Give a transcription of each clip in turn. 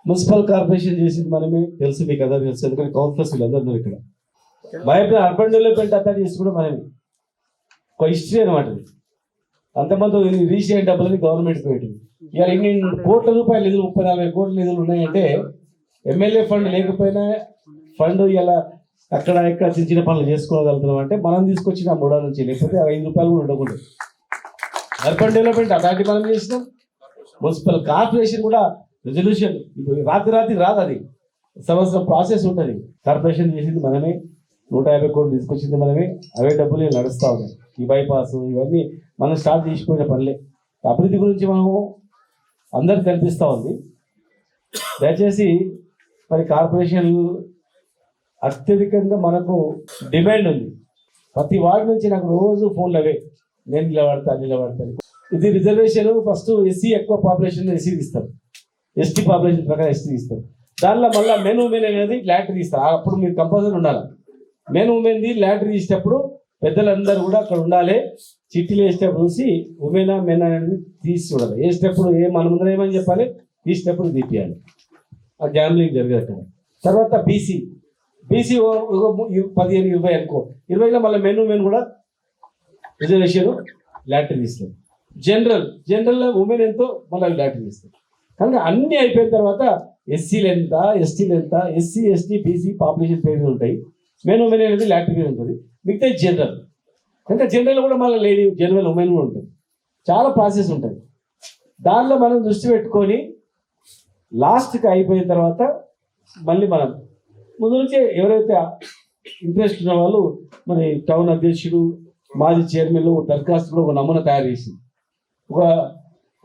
Municipal corporation చేసింది మనమే, తెలుసు మీకు అందరూ తెలుసు, ఎందుకంటే కౌన్సిలర్స్ వీళ్ళందరూ ఇక్కడ. బయట అర్బన్ డెవలప్మెంట్ అథారిటీస్ కూడా మనమే, ఒక హిస్టరీ అనమాట. అంతమంది రీసెంట్ డబ్బులని గవర్నమెంట్ పెట్టింది. ఇవాళ ఇన్ని కోట్ల రూపాయలు నిధులు, 30-40 కోట్ల నిధులు ఉన్నాయంటే ఎమ్మెల్యే ఫండ్ లేకపోయినా ఫండ్ ఇలా అక్కడ ఇక్కడ చిన్న చిన్న పనులు చేసుకోగలుగుతున్నాం అంటే మనం తీసుకొచ్చిన 3 నుంచి, లేకపోతే 5 రూపాయలు కూడా ఉండకూడదు. అర్బన్ డెవలప్మెంట్ అథారిటీ మనం చేసినాం. మున్సిపల్ కార్పొరేషన్ కూడా రెజల్యూషన్ రాత్రి రాదు, అది సంవత్సరం ప్రాసెస్ ఉంటుంది. కార్పొరేషన్ చేసింది మనమే, 150 కోట్లు తీసుకొచ్చింది మనమే. అవే డబ్బులు నడుస్తూ ఉన్నాయి. ఈ బైపాస్ ఇవన్నీ మనం స్టార్ట్ చేసిపోయిన పనులే. అభివృద్ధి గురించి మనము అందరికి కనిపిస్తూ ఉంది. దయచేసి మరి కార్పొరేషన్ అత్యధికంగా మనకు డిమాండ్ ఉంది. ప్రతి వార్డు నుంచి నాకు రోజు ఫోన్లు అవే, నేను నిలబడతాను. ఇది రిజర్వేషన్ ఫస్ట్ ఎస్సీ ఎక్కువ పాపులేషన్ ఎస్సీకి ఇస్తారు, ఎస్టీ పాపులేషన్ ప్రకారం ఎస్టీ ఇస్తారు. దానిలో మళ్ళీ మెన్ ఉమెన్ అనేది లాటరీ ఇస్తారు. అప్పుడు మీరు కంపల్సరీ ఉండాలి. మెన్ ఉమెన్ది లాటరీ ఇచ్చేటప్పుడు పెద్దలందరూ కూడా అక్కడ ఉండాలి. చిట్టీలు వేసేటప్పుడు చూసి ఉమెనా మెన్ అనేది తీసి చూడాలి. వేసేటప్పుడు మన ముందర ఏమని చెప్పాలి, తీసేటప్పుడు తీపియాలి. ఆ గ్యాంబ్లింగ్ జరగదు. తర్వాత బీసీ 15-20 అనుకో, 20లో మళ్ళీ మెన్ కూడా రిజర్వేషన్ లాటరీ ఇస్తారు. జనరల్లో ఉమెన్ ఎంతో మళ్ళీ లాటరీ ఇస్తారు. కనుక అన్నీ అయిపోయిన తర్వాత ఎస్సీలు ఎంత, ఎస్టీలు ఎంత, ఎస్సీ ఎస్టీ బీసీ పాపులేషన్ పేర్లు ఉంటాయి. మెన్ ఉమెన్ అనేది లాటరీ ఉంటుంది. మిగతా జనరల్, కనుక జనరల్ కూడా మళ్ళీ లేడీ జనరల్ ఉమెన్ కూడా ఉంటుంది. చాలా ప్రాసెస్ ఉంటుంది. దానిలో మనం దృష్టి పెట్టుకొని లాస్ట్కి అయిపోయిన తర్వాత మళ్ళీ మనం ముందు నుంచే ఎవరైతే ఇంట్రెస్ట్ ఉన్న వాళ్ళు మరి టౌన్ అధ్యక్షుడు, మాజీ చైర్మన్లు దరఖాస్తులో ఒక నమూనా తయారు చేసింది.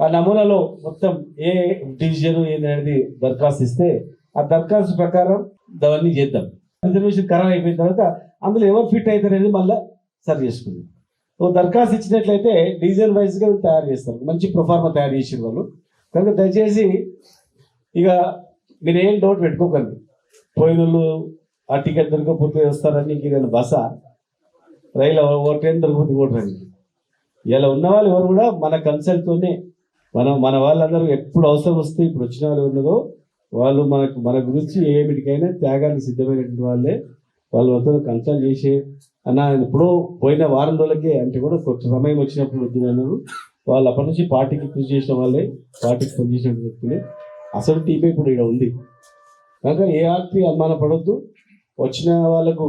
ఆ నమూనాలో మొత్తం ఏ డివిజన్ ఏంటనేది దరఖాస్తు ఇస్తే ఆ దరఖాస్తు ప్రకారం అవన్నీ చేద్దాం. రిజర్వేషన్ ఖరారు అయిపోయిన తర్వాత అందులో ఎవరు ఫిట్ అవుతారనేది మళ్ళీ సరి చేసుకుంది. ఓ దరఖాస్తు ఇచ్చినట్లయితే డివిజన్ వైజ్గా తయారు చేస్తారు. మంచి ప్రొఫార్మా తయారు చేసిన వాళ్ళు. కనుక దయచేసి ఇక మీరు ఏం డౌట్ పెట్టుకోకండి. పోయిన వాళ్ళు ఆ టికెట్ దొరకకపోతే వస్తారని ఇంకేదైనా బస రైలు ఓ ట్రైన్ దొరకకపోతే ఇంకో ట్రైన్. ఇలా ఉన్న వాళ్ళు ఎవరు కూడా మన కన్సల్ట్తోనే మన వాళ్ళందరూ ఎప్పుడు అవసరం వస్తే ఇప్పుడు వచ్చిన వాళ్ళు ఉన్నదో వాళ్ళు మన గురించి ఏమిటికైనా త్యాగానికి సిద్ధమైనటువంటి వాళ్ళే. వాళ్ళు మొత్తం కన్సల్ట్ చేసే అన్న ఎప్పుడో పోయిన వారం రోజులకే అంటే కూడా కొంచెం సమయం వచ్చినప్పుడు వద్దున్నారు వాళ్ళు. అప్పటి నుంచి పార్టీకి కృషి చేసిన వాళ్ళే, పార్టీకి పనిచేసిన వ్యక్తులే. అసలు టీమే ఇప్పుడు ఇక్కడ ఉంది. కనుక ఏ ఆర్టీ అనుమాన పడవద్దు. వచ్చిన వాళ్ళకు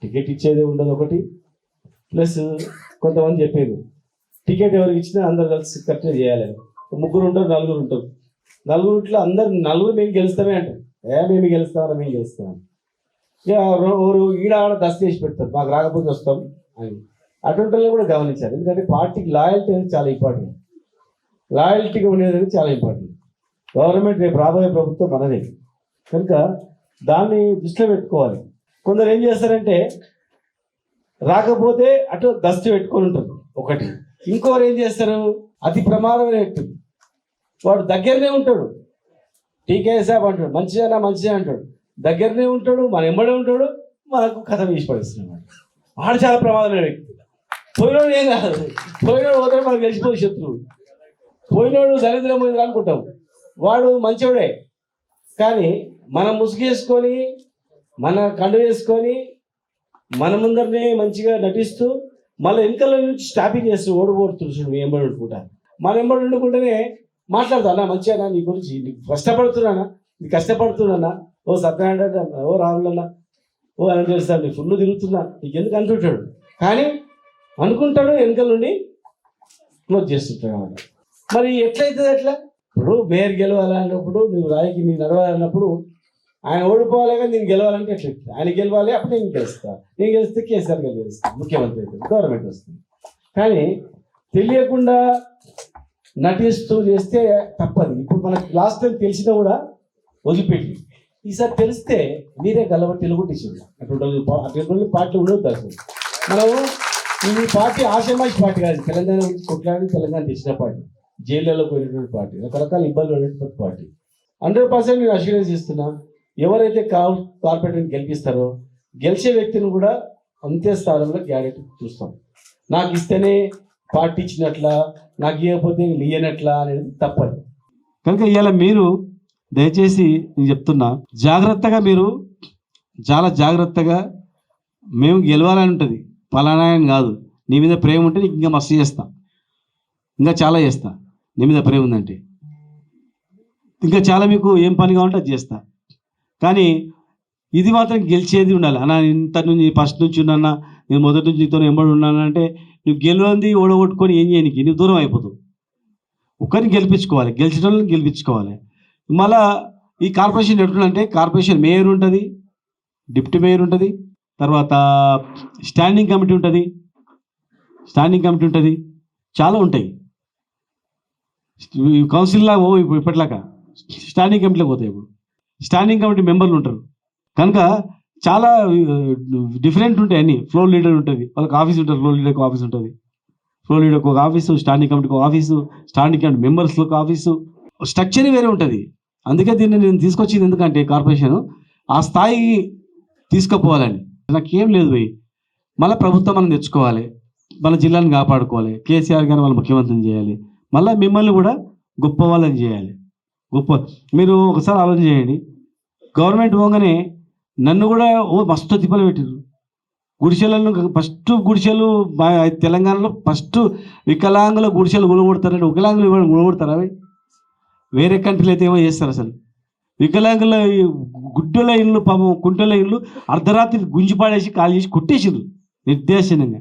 టికెట్ ఇచ్చేదే ఉండదు ఒకటి. ప్లస్ కొంతమంది చెప్పారు టికెట్ ఎవరికి ఇచ్చినా అందరు కలిసి కరెక్ట్గా చేయాలని. 3 ఉంటారు, 4 ఉంటారు. 4 అందరు 4 మేము గెలుస్తామే అంటారు. మేము గెలుస్తామని మేము గెలుస్తామని ఇక ఈడ ఆడ దశ చేసి పెడతారు, మాకు రాకపోతే వస్తాం అని. అటువంటి కూడా గమనించారు. ఎందుకంటే పార్టీకి లాయల్టీ అనేది చాలా ఇంపార్టెంట్. లాయల్టీగా ఉండేది చాలా ఇంపార్టెంట్. గవర్నమెంట్ రేపు రాబోయే ప్రభుత్వం మనదే. కనుక దాన్ని దృష్టిలో పెట్టుకోవాలి. కొందరు ఏం చేస్తారంటే రాకపోతే అటు దస్తి పెట్టుకొని ఉంటారు ఒకటి. ఇంకొకరు ఏం చేస్తారు, అతి ప్రమాదమైన వ్యక్తి వాడు దగ్గరనే ఉంటాడు. టీకే సాబ్ అంటాడు, మంచిదే అంటాడు, దగ్గరనే ఉంటాడు, మన ఎంబడే ఉంటాడు, మనకు కథ వేసి పడిస్తున్నాడు. వాడు చాలా ప్రమాదమైన వ్యక్తి. పోయినోడు ఏం కాదు, పోయినోడు పోతే మనకు గెలిచిపోయి శత్రువు. పోయినోడు దరిద్రం పోయింది అనుకుంటాం, వాడు మంచివాడే. కానీ మనం ముసుగేసుకొని మన కండు వేసుకొని మన ముందరనే మంచిగా నటిస్తూ మళ్ళీ వెనకాల నుంచి స్టాపింగ్ చేస్తూ ఓడిపోతుడు మీ ఎంబడి ఉండుకుంటా. మన ఎంబడి ఉండుకుంటేనే మాట్లాడతానా మంచిగా నీ గురించి, నీకు కష్టపడుతున్నానా, నీకు కష్టపడుతున్నానా, ఓ సత్యనారాయణ అన్న, ఓ రాములన్న, ఓ అని చేస్తాను, నీ ఫుల్ తిరుగుతున్నా నీకు ఎందుకు అంటుంటాడు. కానీ అనుకుంటాడు వెనకాల నుండి క్లోజ్ చేస్తుంటాడు అన్నమాట. మరి ఎట్లయితుంది అట్లా? ఇప్పుడు మేయర్ గెలవాలన్నప్పుడు నువ్వు రాయికి నీ నడవాలన్నప్పుడు ఆయన ఓడిపోవాలి, కానీ నేను గెలవాలంటే ఎట్లా? ఆయన గెలవాలి, అప్పుడు నేను గెలుస్తాను. నేను గెలిస్తే కేసీఆర్ గారు గెలుస్తాను, ముఖ్యమంత్రి అవుతుంది, గవర్నమెంట్ వస్తుంది. కానీ తెలియకుండా నటిస్తూ చేస్తే తప్పదు. ఇప్పుడు మనకు లాస్ట్ టైం తెలిసినా కూడా వదిలిపెట్టి ఈసారి తెలిస్తే మీరే గెలవట్టి తెలుగుట్టించింది. అటువంటి పార్టీ ఉండదు. అసలు మనం ఈ పార్టీ ఆషామాషి పార్టీ కాదు. తెలంగాణ కొట్లాడి తెలంగాణ తెచ్చిన పార్టీ, జైళ్ళలో పోయినటువంటి పార్టీ, రకరకాల ఇబ్బందులు ఉండేటువంటి పార్టీ. 100% నేను అష్యూరెన్స్ ఇస్తున్నా. ఎవరైతే కార్పొరేటర్ని గెలిపిస్తారో గెలిచే వ్యక్తిని కూడా అంతే స్థానంలో గ్యారెంటీ చూస్తాం. నాకు ఇస్తేనే పార్టీ ఇచ్చినట్లా, నాకు ఇవ్వకపోతే ఇయ్యనట్లా అనేది తప్పదు. కనుక ఇవాళ మీరు దయచేసి నేను చెప్తున్నా, జాగ్రత్తగా మీరు చాలా జాగ్రత్తగా, మేము గెలవాలని ఉంటుంది, పలానా అని కాదు. నీ మీద ప్రేమ ఉంటే నీకు ఇంకా మస్తు చేస్తా, ఇంకా చాలా చేస్తా. నీ మీద ప్రేమ ఉందంటే ఇంకా చాలా మీకు ఏం పని కావాలంటే అది చేస్తా. కానీ ఇది మాత్రం గెలిచేది ఉండాలి అన్న. ఇంత నుంచి ఫస్ట్ నుంచి ఉన్నా, నేను మొదటి నుంచి నీతో ఎంబడి ఉన్నానంటే నువ్వు గెలవంది ఓడగొట్టుకొని ఏం చేయనికి నువ్వు దూరం అయిపోతావు. ఒకరిని గెలిపించుకోవాలి, గెలిచిన వాళ్ళని గెలిపించుకోవాలి. మళ్ళా ఈ కార్పొరేషన్ ఎట్లుందంటే, కార్పొరేషన్ మేయర్ ఉంటుంది, డిప్యూటీ మేయర్ ఉంటుంది, తర్వాత స్టాండింగ్ కమిటీ ఉంటుంది, చాలా ఉంటాయి. కౌన్సిల్లా ఇప్పుడు ఇప్పట్లాగా స్టాండింగ్ కమిటీలో పోతాయి. ఇప్పుడు స్టాండింగ్ కమిటీ మెంబర్లు ఉంటారు కనుక చాలా డిఫరెంట్ ఉంటాయి అన్ని. ఫ్లోర్ లీడర్ ఉంటుంది, వాళ్ళకి ఆఫీస్ ఉంటుంది, ఫ్లోర్ లీడర్కి ఆఫీస్ ఉంటుంది, ఫ్లోర్ లీడర్కి ఒక ఆఫీసు, స్టాండింగ్ కమిటీకి ఒక ఆఫీసు, స్టాండింగ్ కమిటీ మెంబర్స్కి ఒక ఆఫీసు, స్ట్రక్చర్ వేరే ఉంటుంది. అందుకే దీన్ని నేను తీసుకొచ్చింది ఎందుకంటే కార్పొరేషన్ ఆ స్థాయికి తీసుకుపోవాలని. నాకేం లేదు పోయి మళ్ళీ ప్రభుత్వం మనం తెచ్చుకోవాలి, మన జిల్లాని కాపాడుకోవాలి, కేసీఆర్ గారిని వాళ్ళు ముఖ్యమంత్రిని చేయాలి, మళ్ళీ మిమ్మల్ని కూడా గొప్ప వాళ్ళని చేయాలి. గొప్ప మీరు ఒకసారి ఆలోచన చేయండి. గవర్నమెంట్ పోగానే నన్ను కూడా మస్తు తిప్పలు పెట్టారు. గుడిసెలను ఫస్ట్ గుడిసెలు తెలంగాణలో ఫస్ట్ వికలాంగుల గుడిసెలు గులగొడతారంటే, వికలాంగులు గులగొడతారా? అవి వేరే కంట్రీలు అయితే ఏమో చేస్తారు. అసలు వికలాంగుల గుడ్డల ఇళ్ళు, పాపం కుంటల ఇళ్ళు అర్ధరాత్రి గుంజిపాడేసి కాల్ చేసి కొట్టేసిండ్రు నిర్దేశనంగా.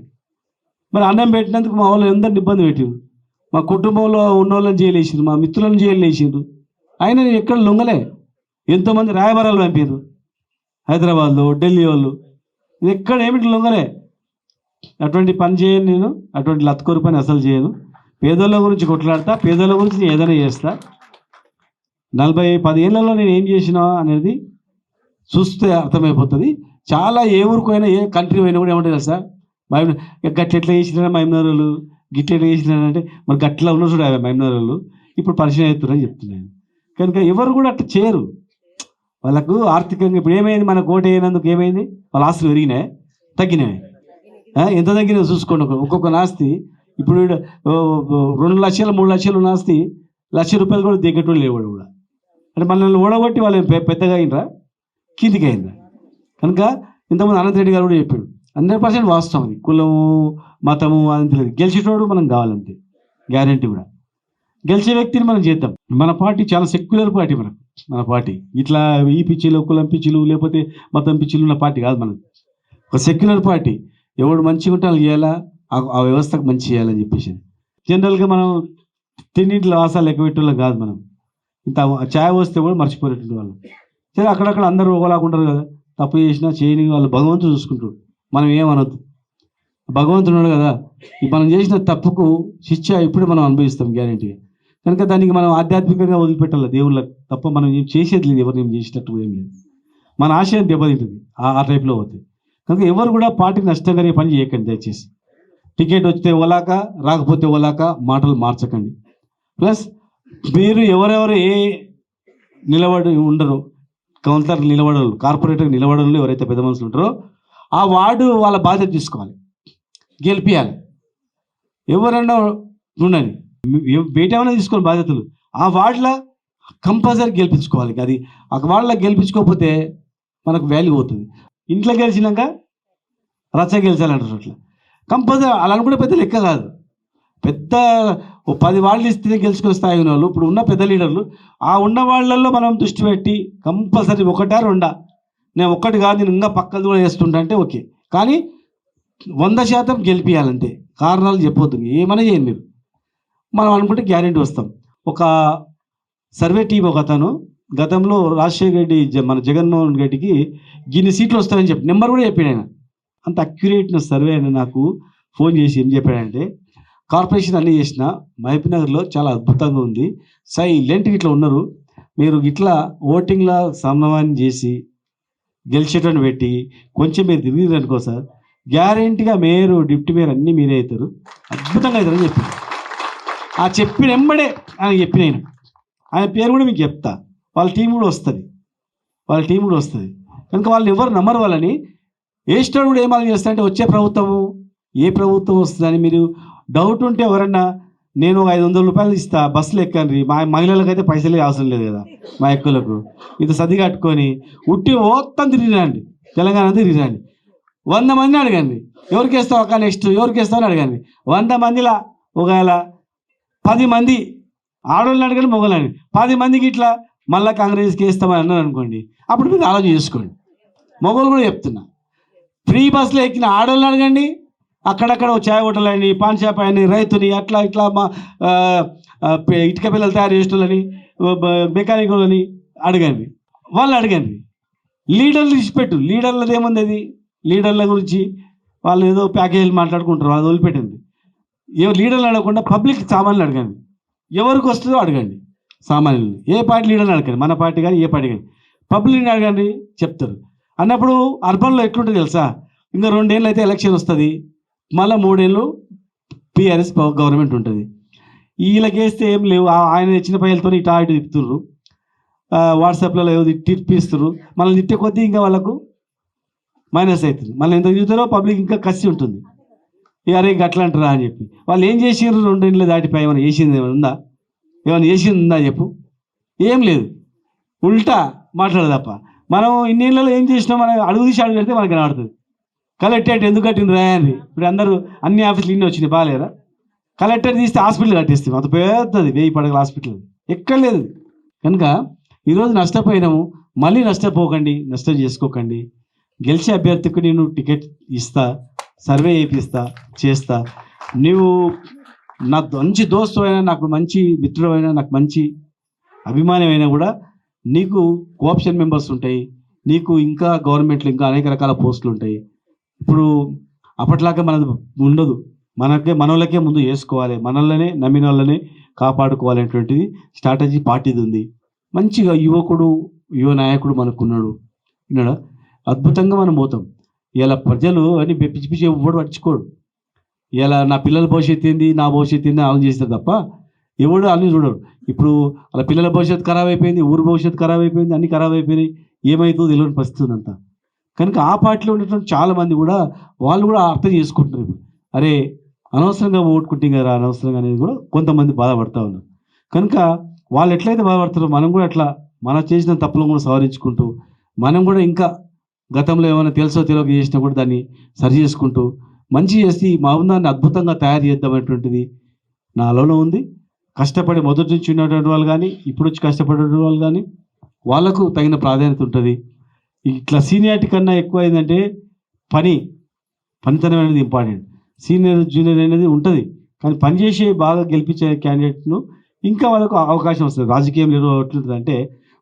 మరి అన్నం పెట్టినందుకు మా వాళ్ళు ఎందరిని ఇబ్బంది పెట్టిండ్రు. మా కుటుంబంలో ఉన్న వాళ్ళని జైలు వేసిండ్రు, మా మిత్రులను జైలు వేసిండ్రు. అయినా నేను ఎక్కడ లొంగలే. ఎంతోమంది రాయబారాలు పంపారు హైదరాబాద్లో, ఢిల్లీ వాళ్ళు. ఇది ఎక్కడ ఏమిటి లొంగలే. అటువంటి పని చేయను నేను, అటువంటి లత్కోరు పని అసలు చేయను. పేదోళ్ళ గురించి కొట్లాడతా, పేదోళ్ళ గురించి నేను ఏదైనా చేస్తా. 40-10 ఏళ్లలో నేను ఏం చేసినా అనేది చూస్తే అర్థమైపోతుంది. చాలా ఏ ఊరికి పోయినా, ఏ కంట్రీ పోయినా కూడా ఏమంటుంది తెలుసా, గట్ల ఎట్లా చేసినా మైమనరులు, గిట్ల ఎట్లా చేసినా అంటే మరి గట్లా ఉన్న చూడ మైమనరులు ఇప్పుడు పరిచయం అవుతున్నారని చెప్తున్నాను. కనుక ఎవరు కూడా అట్లా చేయరు. వాళ్ళకు ఆర్థికంగా ఇప్పుడు ఏమైంది, మన కోట అయినందుకు ఏమైంది, వాళ్ళ ఆస్తులు పెరిగినాయి, తగ్గినాయి. ఎంత తగ్గినాయో చూసుకోండి. ఒక్కొక్క ఆస్తి ఇప్పుడు 2 లక్షలు 3 లక్షలు ఉన్న ఆస్తి ₹1,00,000 కూడా దిగేటోళ్ళు లేవాడు కూడా. అంటే మనల్ని ఓడగొట్టి వాళ్ళు పెద్దగా అయినరా, కిందికి అయినరా. కనుక ఇంతకుముందు అనంత్ రెడ్డి గారు కూడా చెప్పాడు, 100% వాస్తవం. అది కులము మతము అని తెలియదు, గెలిచేటోడు మనం కావాలంతే, గ్యారంటీ కూడా. గెలిచే వ్యక్తిని మనం చేద్దాం. మన పార్టీ చాలా సెక్యులర్ పార్టీ. మన పార్టీ ఇట్లా ఈ పిచ్చిలు, కులం పిచ్చిలు, లేకపోతే మతం పిచ్చిలు ఉన్న పార్టీ కాదు మనది. ఒక సెక్యులర్ పార్టీ. ఎవడు మంచిగా ఉంటే వాళ్ళు చేయాలా, ఆ వ్యవస్థకు మంచి చేయాలని చెప్పేసి. జనరల్గా మనం తిన్నింటిలో ఆశాలు లెక్క పెట్టేవాళ్ళం కాదు. మనం ఇంత ఛాయ్ వస్తే కూడా మర్చిపోయేటువంటి వాళ్ళు. సరే అక్కడక్కడ అందరూ ఒకలాగుంటారు కదా, తప్పు చేసినా చేయని వాళ్ళు భగవంతుడు చూసుకుంటారు, మనం ఏమనొద్దు. భగవంతుడు కదా, మనం చేసిన తప్పుకు శిక్ష ఇప్పుడు మనం అనుభవిస్తాం గ్యారెంటీగా. కనుక దానికి మనం ఆధ్యాత్మికంగా వదిలిపెట్టాలి దేవుళ్ళకి తప్ప మనం ఏం చేసేది లేదు. ఎవరు ఏం చేసినట్టు ఏం లేదు. మన ఆశయం దెబ్బతింటుంది ఆ టైప్లో అవుతుంది. కనుక ఎవరు కూడా పార్టీకి నష్టం కలిగే పని చేయకండి దయచేసి. టికెట్ వస్తే ఓలాక, రాకపోతే ఓలాక మాటలు మార్చకండి. ప్లస్ మీరు ఎవరెవరు ఏ నిలబడి ఉండరు, కౌన్సిలర్ నిలబడరు, కార్పొరేటర్ నిలబడరు, ఎవరైతే పెద్ద మనుషులు ఉంటారో ఆ వార్డు వాళ్ళ బాధ్యత తీసుకోవాలి, గెలిపియాలి. ఎవరన్నా ఉండండి, బయట ఏమైనా తీసుకోవాలి బాధ్యతలు. ఆ వార్డులో కంపల్సరీ గెలిపించుకోవాలి. అది ఆ వార్డులో గెలిపించుకోకపోతే మనకు వాల్యూ అవుతుంది. ఇంట్లో గెలిచినాక రచ్చ గెలిచాలంటారు. అట్లా కంపల్సరీ అలా అనుకుంటే పెద్ద లెక్క కాదు. పెద్ద 10 వార్డులు ఇస్తే గెలుచుకునే స్థాయి ఉన్న వాళ్ళు, ఇప్పుడు ఉన్న పెద్ద లీడర్లు, ఆ ఉన్న వాళ్ళల్లో మనం దృష్టి పెట్టి కంపల్సరీ 1 or 2, నేను 1 కాదు నేను ఇంకా పక్కది కూడా చేస్తుంటా అంటే ఓకే. కానీ 100% గెలిపియాలంతే. కారణాలు చెప్పొద్దు, ఏమైనా చేయండి మీరు. మనం అనుకుంటే గ్యారెంటీ వస్తాం. ఒక సర్వే టీం ఒక అతను గతంలో రాజశేఖర రెడ్డి, మన జగన్మోహన్ రెడ్డికి గిన్ని సీట్లు వస్తాయని చెప్పి నెంబర్ కూడా చెప్పాడు ఆయన. అంత అక్యురేట్న సర్వే అని నాకు ఫోన్ చేసి ఏం చెప్పాడంటే, కార్పొరేషన్ అన్నీ చేసిన మహబూబ్నగర్లో చాలా అద్భుతంగా ఉంది, సైలెంట్గా ఇట్లా ఉన్నారు, మీరు ఇట్లా ఓటింగ్లో సమన్వయం చేసి గెలిచేటని పెట్టి కొంచెం మీరు తిరిగి అనుకో సార్, గ్యారెంటీగా మేయర్, డిప్యూటీ మేయర్ అన్నీ మీరే అవుతారు, అద్భుతంగా అవుతారని చెప్పి ఆ చెప్పిన వెంబడే ఆయన చెప్పిన ఆయన పేరు కూడా మీకు చెప్తా. వాళ్ళ టీం కూడా వస్తుంది, కనుక వాళ్ళని ఎవరు నమ్మరు. వాళ్ళని వేసినాడు కూడా ఏమాలు చేస్తా అంటే వచ్చే ప్రభుత్వము ఏ ప్రభుత్వం వస్తుందని మీరు డౌట్ ఉంటే ఎవరన్నా నేను 500 రూపాయలు ఇస్తా, బస్సులు ఎక్కండి. మా మహిళలకైతే పైసలే అవసరం లేదు కదా, మా ఎక్కులకు ఇంత సర్ది కట్టుకొని ఉట్టి మొత్తం తిరిగిరండి, తెలంగాణ తిరిగిరండి. 100 మందిని అడగండి, ఎవరికి వేస్తావు అక్క నెక్స్ట్, ఎవరికి వేస్తావు అని అడగండి. 100 మందిలా ఒకవేళ 10 మంది ఆడవాళ్ళని అడగండి, మొగలని 10 మందికి ఇట్లా మళ్ళీ కాంగ్రెస్కి వేస్తామని అన్నారు అనుకోండి, అప్పుడు మీరు ఆలోచన చేసుకోండి. మొగలు కూడా చెప్తున్నా, ఫ్రీ బస్సులో ఎక్కిన ఆడవాళ్ళని అడగండి, అక్కడక్కడ చాయ్ హోటల్ అని, పాన్ షాప్ అని, రైతుని అట్లా ఇట్లా మా ఇటుక పిల్లలు తయారు చేసేటోళ్ళని, మెకానికులని అడగండి, వాళ్ళు అడగండి. లీడర్లు ఇచ్చిపెట్టు, లీడర్లది ఏముంది, అది లీడర్ల గురించి వాళ్ళు ఏదో ప్యాకేజీలు మాట్లాడుకుంటారు, అది వదిలిపెట్టింది. లీడర్లు అడగకుండా పబ్లిక్ సామాన్యులు అడగండి, ఎవరికి వస్తుందో అడగండి. సామాన్యులు ఏ పార్టీ లీడర్ని అడగండి, మన పార్టీ కానీ ఏ పార్టీ కానీ, పబ్లిక్ని అడగండి చెప్తారు. అన్నప్పుడు అర్బన్లో ఎట్లుంటుంది తెలుసా, ఇంకా 2 ఏళ్ళు అయితే ఎలక్షన్ వస్తుంది, మళ్ళీ 3 ఏళ్ళు పిఆర్ఎస్ గవర్నమెంట్ ఉంటుంది. వీళ్ళకి వేస్తే ఏం లేవు, ఆయన తెచ్చిన పైలతో ఇటు ఇటు తిప్పుతుర్రు, వాట్సాప్లలో ఏదో తిప్పిస్తున్నారు. మళ్ళీ తిట్టే కొద్దీ ఇంకా వాళ్ళకు మైనస్ అవుతుంది. మళ్ళీ ఎంత తిరుగుతారో పబ్లిక్ ఇంకా కసి ఉంటుంది, అరే ఇంకా అట్లా అంటారా అని చెప్పి. వాళ్ళు ఏం చేసిర్రు 2 ఏళ్ళు దాటిపోయి, ఏమైనా చేసింది ఏమైనా ఉందా, ఏమైనా చేసింది ఉందా చెప్పు, ఏం లేదు, ఉల్టా మాట్లాడదు తప్ప. మనం ఇన్నేళ్ళలో ఏం చేసినాం, మనం అడుగు తీసి అడుగు పెడితే మనకి కనబడుతుంది. కలెక్టరేట్ ఎందుకు కట్టింది రాయని, ఇప్పుడు అందరూ అన్ని ఆఫీసులు ఇన్ని వచ్చినాయి, బాగాలేరా? కలెక్టరేట్ తీస్తే హాస్పిటల్ కట్టేస్తాం, అంత పెద్దది 1000 పడగల హాస్పిటల్ ఎక్కడ లేదు. కనుక ఈరోజు నష్టపోయినాము, మళ్ళీ నష్టపోకండి, నష్టం చేసుకోకండి. గెలిచే అభ్యర్థికి నేను టికెట్ ఇస్తా, సర్వే చేపిస్తా, చేస్తా. నువ్వు నా మంచి దోస్తు అయినా, నాకు మంచి మిత్రుడు అయినా, నాకు మంచి అభిమానం అయినా కూడా నీకు కోఆప్షన్ మెంబర్స్ ఉంటాయి, నీకు ఇంకా గవర్నమెంట్లో ఇంకా అనేక రకాల పోస్టులు ఉంటాయి. ఇప్పుడు అప్పట్లాగా మనది ఉండదు, మనోళ్ళకే ముందు చేసుకోవాలి, మనల్లోనే నమ్మిన వాళ్ళనే కాపాడుకోవాలనేటువంటిది స్ట్రాటజీ పార్టీది ఉంది. మంచిగా యువ నాయకుడు మనకున్నాడు, విన్నాడా, అద్భుతంగా మనం పోతాం. ఇలా ప్రజలు అని పిచ్చి పిచ్చి ఎవడు పట్టించుకోడు. ఇలా నా పిల్లల భవిష్యత్తు ఏంది, నా భవిష్యత్తు ఏంది ఆలోచన చేస్తారు తప్ప ఎవడు అన్నీ చూడరు. ఇప్పుడు అలా పిల్లల భవిష్యత్తు ఖరాబ్ అయిపోయింది, ఊరు భవిష్యత్తు ఖరాబ్ అయిపోయింది, అన్నీ ఖరాబ్ అయిపోయినాయి, ఏమవుతుందో తెలియని పరిస్థితి అంతా. కనుక ఆ పార్టీలో ఉన్నటువంటి చాలామంది కూడా వాళ్ళు కూడా అర్థం చేసుకుంటున్నారు. అరే అనవసరంగా ఓటుకుంటే కదా, అనవసరంగా అనేది కూడా కొంతమంది బాధపడతా ఉన్నారు. కనుక వాళ్ళు ఎట్లయితే బాధపడతారో మనం కూడా అట్లా మనం చేసిన తప్పులను కూడా సవరించుకుంటూ, మనం కూడా ఇంకా గతంలో ఏమైనా తెలుసో తెలియక చేసినా కూడా దాన్ని సరి చేసుకుంటూ మంచి చేసి మా ఉందాన్ని అద్భుతంగా తయారు చేద్దామనేటువంటిది నాలోనే ఉంది. కష్టపడి మొదటి నుంచి ఉన్నటువంటి వాళ్ళు కానీ, ఇప్పుడు వచ్చి కష్టపడేటువంటి వాళ్ళు కానీ, వాళ్ళకు తగిన ప్రాధాన్యత ఉంటుంది. ఇట్లా సీనియారిటీ కన్నా ఎక్కువ ఏంటంటే పనితనం అనేది ఇంపార్టెంట్. సీనియర్ జూనియర్ అనేది ఉంటుంది, కానీ పనిచేసి బాగా గెలిపించే క్యాండిడేట్ను ఇంకా వాళ్ళకు అవకాశం వస్తుంది. రాజకీయంలో ఎట్లుంటుంది అంటే,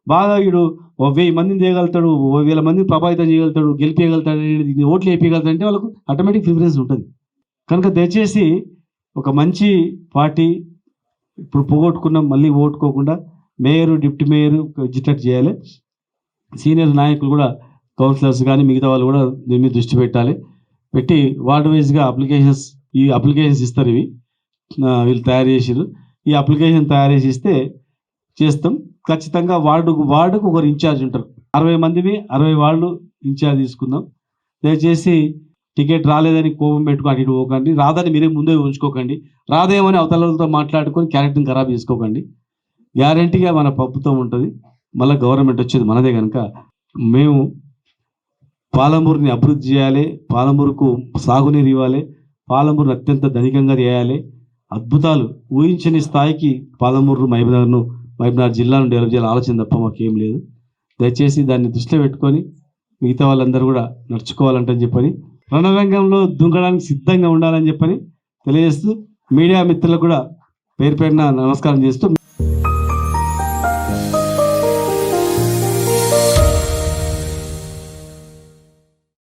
బాగా వీడు 1000 మందిని చేయగలుగుతాడు, 1000 మందిని ప్రభావితం చేయగలుగుతాడు, గెలిపేయగలుగుతాడు, ఓట్లు వేయగలుగుతాడు అంటే వాళ్ళకు ఆటోమేటిక్ ప్రిఫరెన్స్ ఉంటుంది. కనుక దయచేసి ఒక మంచి పార్టీ ఇప్పుడు పోగొట్టుకున్నాం, మళ్ళీ ఓటుకోకుండా మేయరు, డిప్యూటీ మేయరు విజిట్ చేయాలి. సీనియర్ నాయకులు కూడా, కౌన్సిలర్స్ కానీ మిగతా వాళ్ళు కూడా దీని మీద దృష్టి పెట్టి వార్డు వైజ్గా అప్లికేషన్స్ ఇస్తారు. ఇవి వీళ్ళు తయారు చేసారు. ఈ అప్లికేషన్ తయారు చేసి ఇస్తే చేస్తాం. ఖచ్చితంగా వార్డుకు ఒకరు ఇన్ఛార్జ్ ఉంటారు. 60 మందివి 60 వార్డులు ఇన్ఛార్జ్ తీసుకుందాం. దయచేసి టికెట్ రాలేదని కోపం పెట్టుకుని అటు ఇటు పోకండి, రాదని మీరే ముందే ఉంచుకోకండి, రాదేమని అవతలతో మాట్లాడుకొని క్యారెక్టర్ని ఖరాబ్ చేసుకోకండి. గ్యారంటీగా మన ప్రభుత్వం ఉంటుంది, మళ్ళీ గవర్నమెంట్ వచ్చేది మనదే. కనుక మేము పాలమూరుని అభివృద్ధి చేయాలి, పాలమూరుకు సాగునీరు ఇవ్వాలి, పాలమూరుని అత్యంత ధనికంగా చేయాలి. అద్భుతాలు ఊహించని స్థాయికి పాలమూరు మహబూబ్నగర్ జిల్లాను డెవలప్ చేయాలి ఆలోచన తప్ప మాకేం లేదు. దయచేసి దాన్ని దృష్టిలో పెట్టుకొని మిగతా వాళ్ళందరూ కూడా నడుచుకోవాలంటని చెప్పని, రణరంగంలో దుంకడానికి సిద్ధంగా ఉండాలని చెప్పని తెలియజేస్తూ, మీడియా మిత్రులకు కూడా పేరు పేరున నమస్కారం చేస్తూ